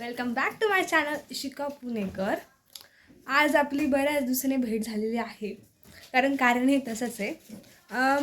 Welcome back to my channel Ishika Punekar. आज आपली बऱ्याच दिवसांनी भेट झालेली आहे. कारण हे तसंच आहे.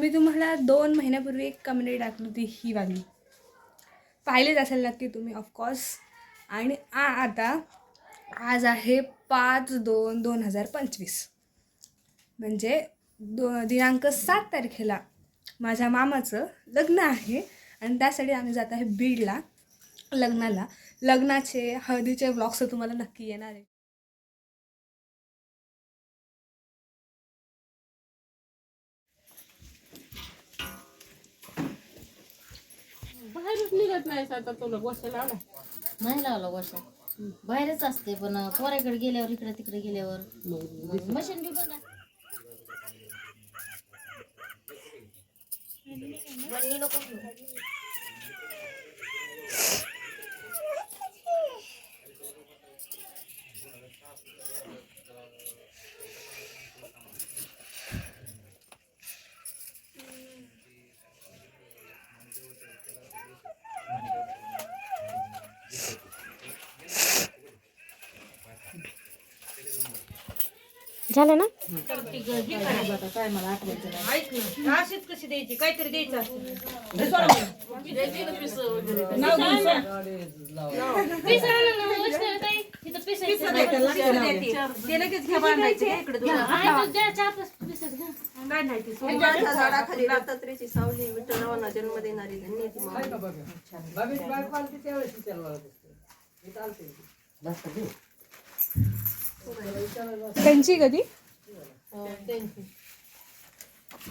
मी तुम्हाला 2 महिन्यापूर्वी एक कमेंट टाकली होती ही वाली, पाहिलीच असेल नक्की तुम्ही ऑफकोर्स. आणि आता आज आहे 5/2/2025, म्हणजे दिनांक 7 तारखेला माझ्या मामाचं लग्न आहे. आणि त्यासाठी आम्ही जात आहे बीडला लग्नाला. लग्नाचे हळदीचे व्लॉग्स तुम्हाला नक्की येणार आहे. बाहेरच निघत नाही आता. तुला गोष्ट लावला नाही लावला गोष्ट बाहेरच असते, पण पोराकडे गेल्यावर इकडे तिकडे गेल्यावर मशीन बी बंद झालं ना. काय मला आठवायचं नाही. ऐक ना, अशीच कशी द्यायची, काहीतरी द्यायचं असतं. ते लगेच घ्या बांधायचं इकडे झाडाखाली दत्तात्रेयाची सावली विठ्ठलांना जन्म देणारी धन्य ती त्यांची कधी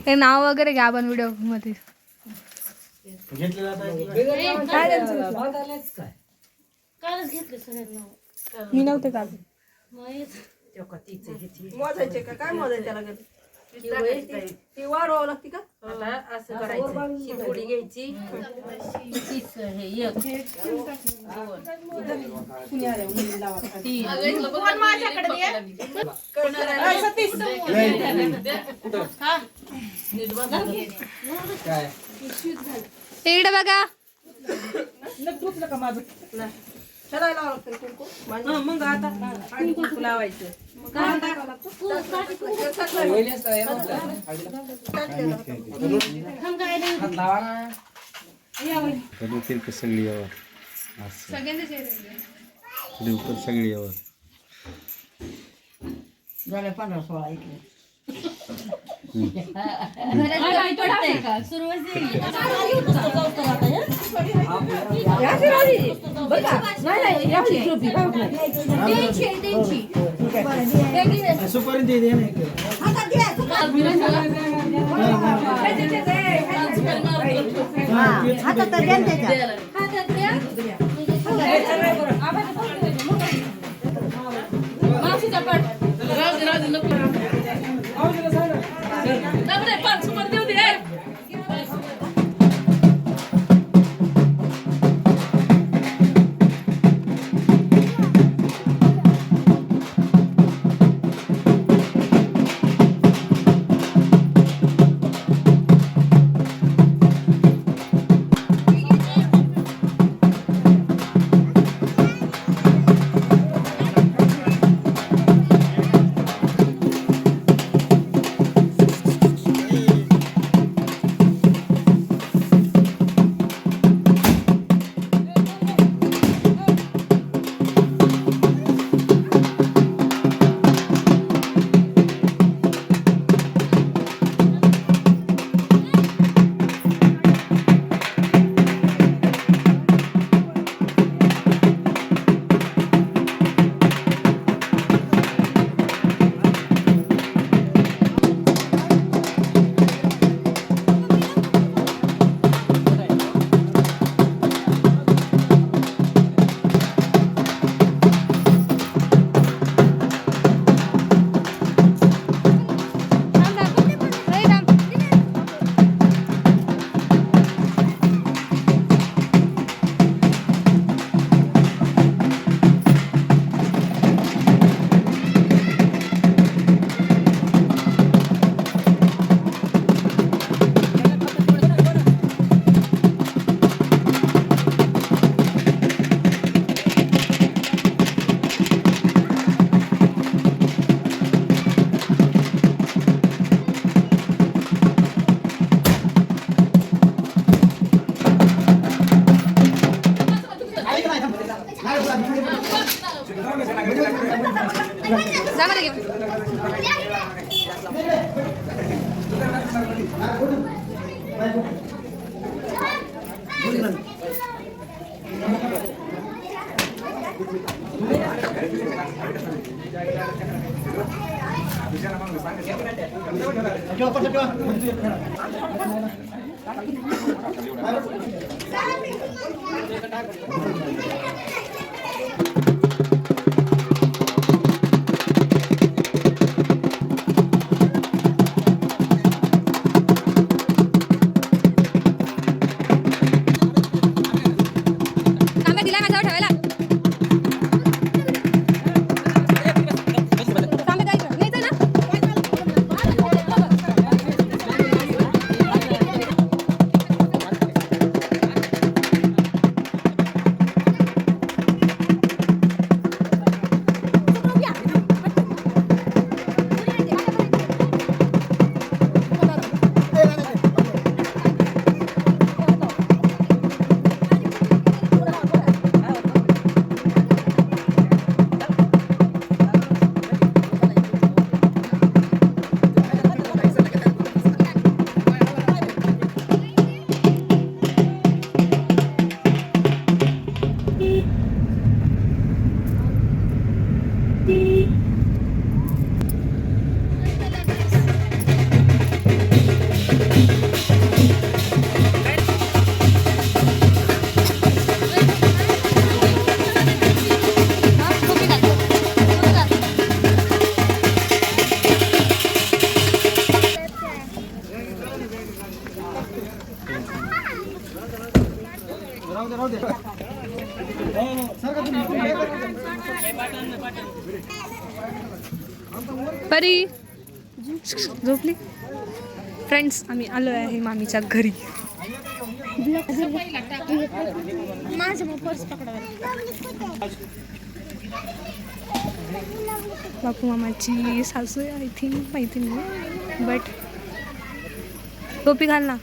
ते नाव वगैरे घ्या आपण व्हिडिओ मध्ये. कालच घेतले सगळ्यांना. मी नव्हते का. मोजायचे का काय मोजायचे त्याला ती वाढवावं लागते का? आता असं करायचं, ही थोडी घ्यायची. तीच हे एक इकडे बघा. ठरायला लागतं कुंकू. मग आता कुंकू लावायचं. सगळी यावर सगळी यावर झालं 15-16 इकडे. परी झोपली. फ्रेंड्स, आम्ही आलो आहे मामीच्या घरी. बापू मामाची सासू आहे, आय थिंक, माहिती नाही, बट टोपी घाल ना.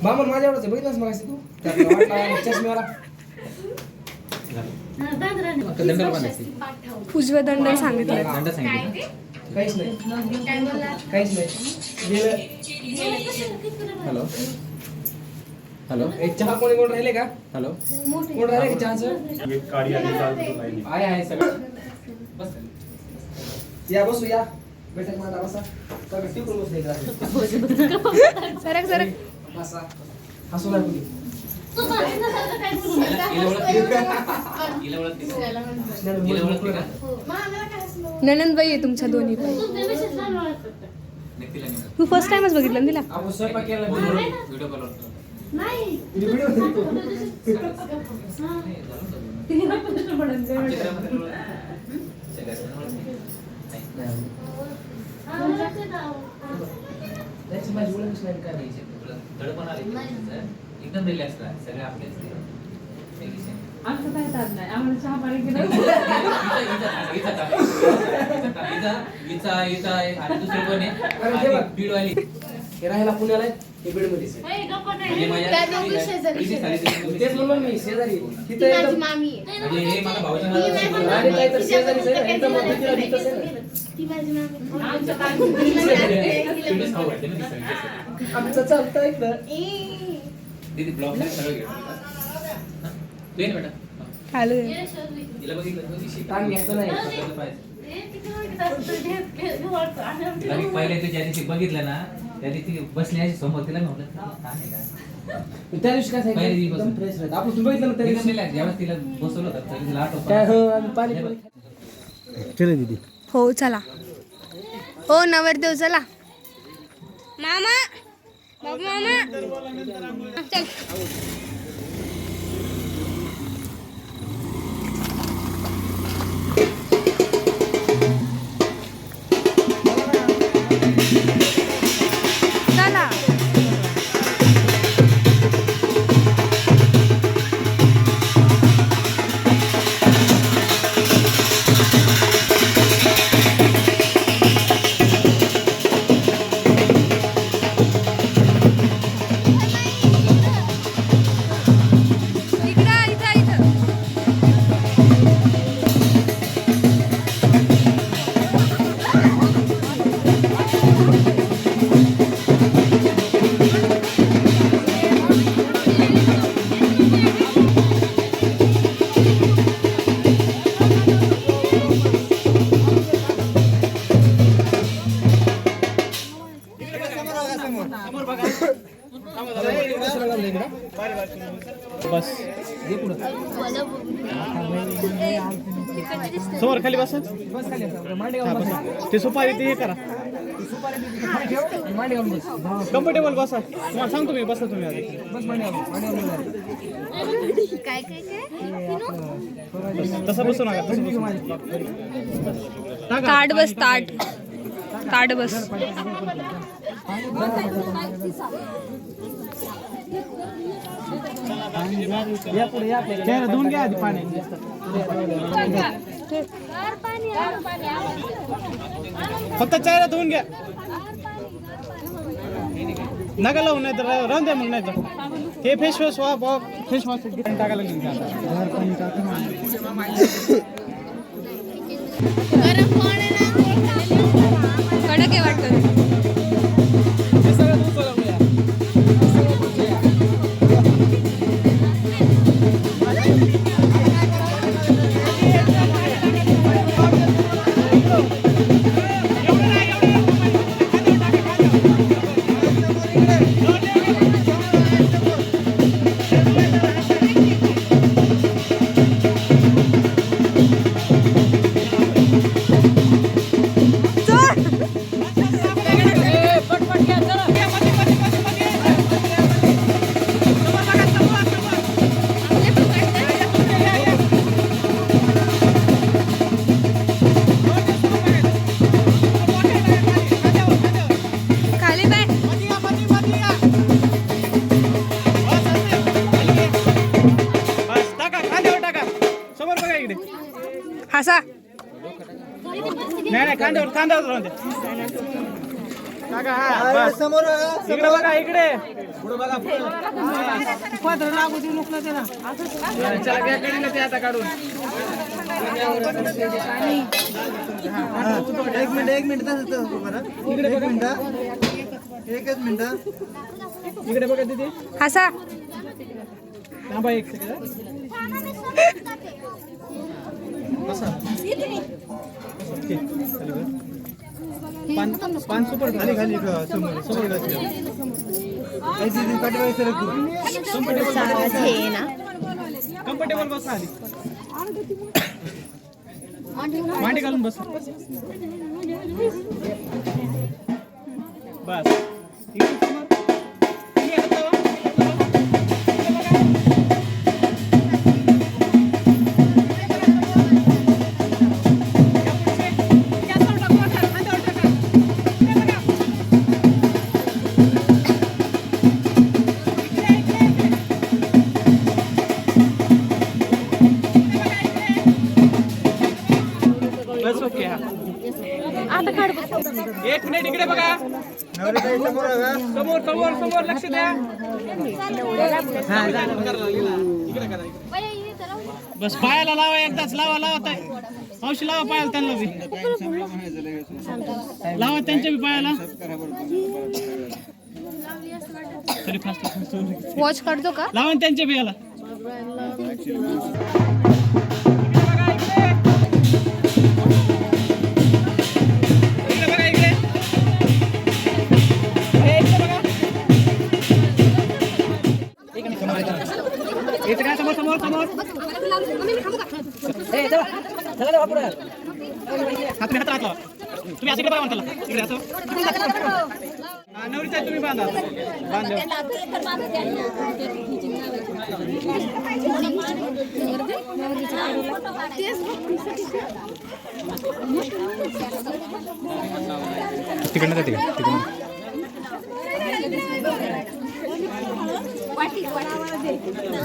मामा माझ्या एवढंच बघितलंस मग तू त्यातला चष्मेवाला दंडाला बांधायची. उजवदंड सांगितलं. दंड सांगितलं काहीच नाही, काहीच नाही. हॅलो हॅलो, एक चहा कोण राहिले का? हॅलो, कोण राहिले का चहाचं? आहे सगळं. बस या, बसू या. बैठक मांडा, बसा. सगळं टिपून बसले इकडं. सरक सरक. बसा, हसू लागू दे. ननंदबाई आहे तुमच्या दोन्ही पण. तू फर्स्ट टाइमच बघितलं ना तिला? आपण स्वयंपाक केला व्हिडिओ कॉल एकदम रिलॅक्स राहा, सगळे आपलेच. आमचं काय चालत नाही, आम्हाला चहा पाणी केलं. आणि दुसरं कोण आहे? बीडवाली हे राहायला पुण्याला आहे, हे बीडमध्येच आहे. तेच म्हणलो मी शेजारी तिथं एकदम आणि काय तर शेजारीच आहे ना, एकदम मध्येला तिथंच आहे ना. आमचं चालतं इथं. हॅलो ताण घ्यायचं नाही. पहिले तू ज्या दिवशी बघितलं ना त्या दिवशी बसली अशी समोर तिला म्हटलं "काय आहे का?" त्या दिवशी काय पहिल्या सांगितलं दिवशी एकदम फ्रेश राहतं. आपण तुम्ही बघितलं ना त्या दिवशी ज्यावेळेस तिला बसवलं होतं तरी तिला आठवतं. काय हो आम्ही पाणी चले दीदी हो चला हो नवरदेव चला मामा बाबू मामा चल चला इकडं इथं इथं समोर खाली बसा बस खाली असं. मांडी घालून बसा. ते सुपारी ते हे करा सुपारी तिथे खाली ठेव. मांडी घालून बस. कम्फर्टेबल बसा तुम्हाला सांगतो मी बसा तुम्ही आधी बस मांडी घालून. मांडी घालून बस. तसं बसू नका तसं बसू नका. ताट बस ताट ताट बस या पुढे या आपल्याला. चेहरा धुवून घ्या आधी पाण्याने फक्त चेहरा धुवून घ्या नका लावून नाही तर राहून द्या मग नाही तर हे फेस वॉश फेस वॉश टाकायला लागेल कडक आहे वाटतं हे सगळं धुवून लावूया खाली बाय बस टाका खांद्यावर टाका समोर बघा इकडे हसा नाही खांद्यावर राहून द्या टाका हा बस समोर इकडे बघा इकडे पुढे बघा पत्र लागू देऊ नको त्याला चला घ्या कडीला ते आता काढून एक मिनिट इकडे बघा एकच मिनिट इकडे बघा तिथे हसा थांबा एक सेकंड पान सुपर खाली खाली समोर समोर कम्फर्टेबल बसा आधी मांडी घालून बस बस इकडे समोर तुम्ही हात लावा. बस ओके हा आता काढ बस एक मिनिट इकडे बघा. समोर समोर समोर लक्ष द्या. बस पायाला लावा एकदाच लावा लावा ताई. औषध लावा पायाला त्यांना बी लावा त्यांच्या बी पायाला. तरी फास्ट वॉच काढतो का? लावा त्यांच्या बी याला. समोर समोर समोर तुम्ही हात राहतो. तुम्ही असं इकडे बघा म्हणताला इकडे असं नवरीचा तुम्ही बांधा बांधा. तिकडनं जाते का तिकडनं?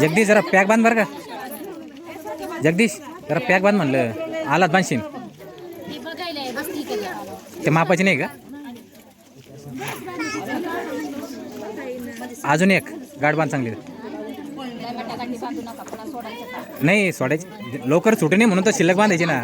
जगदीश जरा पॅक बांध बरं का. जगदीश जरा पॅक बांध म्हणलं. आलात बांधशील ते मापाची नाही का? अजून एक गाठ बांध चांगली. नाही सोडायची लवकर सुटे नाही म्हणून तर शिल्लक बांधायची ना.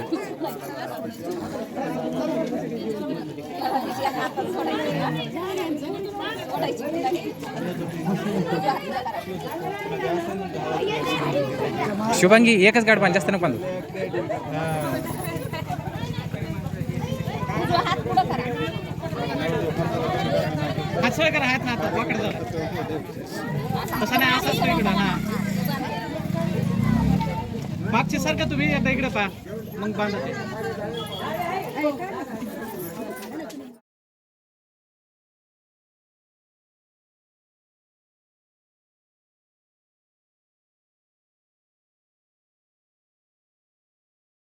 शुभांगी एकच गाठ बांध जास्त नको बांधू. हात सोय करा. हात ना वाकड झाला तसा नाही असाच तो इकडं. हा मागच्या सारखं तुम्ही एकदा इकडे पहा मग बांधा ते.